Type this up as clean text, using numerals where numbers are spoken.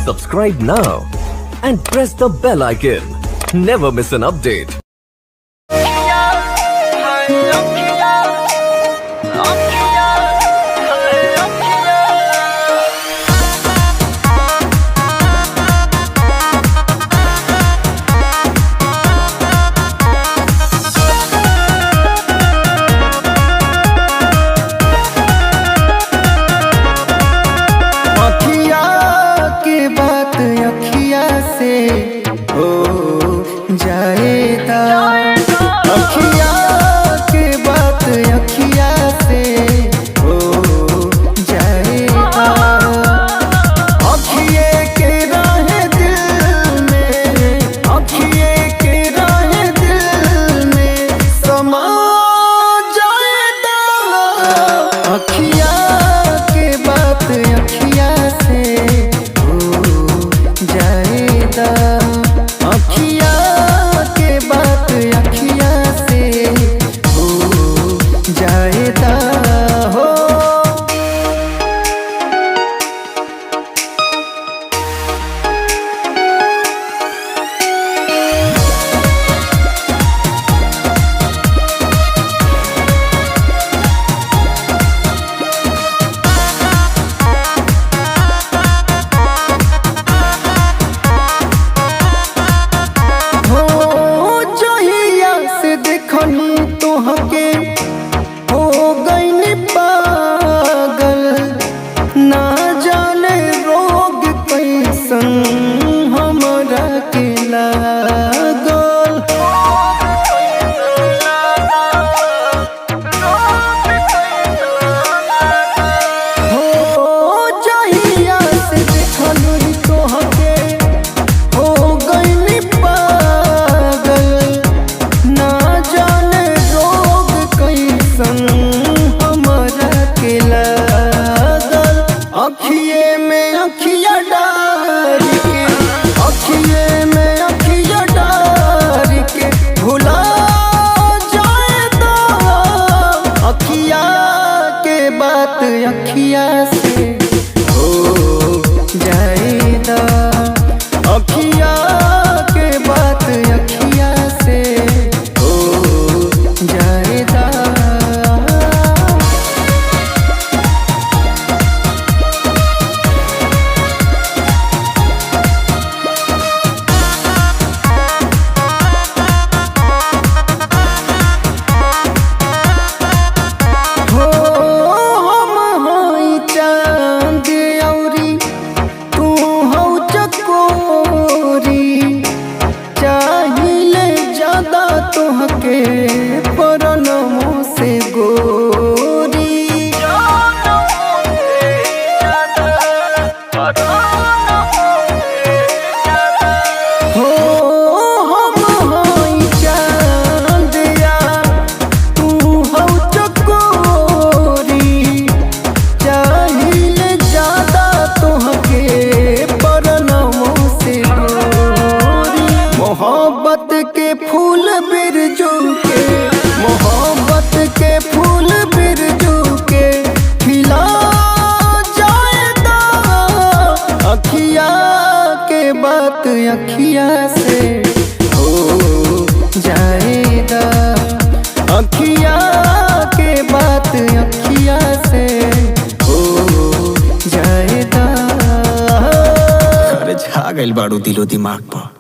Subscribe now and press the bell icon. Never miss an update. अखिया से हो जाएगा, अखिया के बात अखिया से हो जाएगा। तोहके परनमों से गोरी हो हम हई चांदिया तू हौ चकोरी, चाहिए ज्यादा तोहके परनमों से गोरी। मोहब्बत के फूल बिरजू के, मोहब्बत के फूल बिरजू के खिला जाएगा, अखिया के बात अखिया से हो जाएगा, अखिया के बात अखिया से हो जाएगा। अरे छा गइल बाड़ू दिलो दिमाग पर।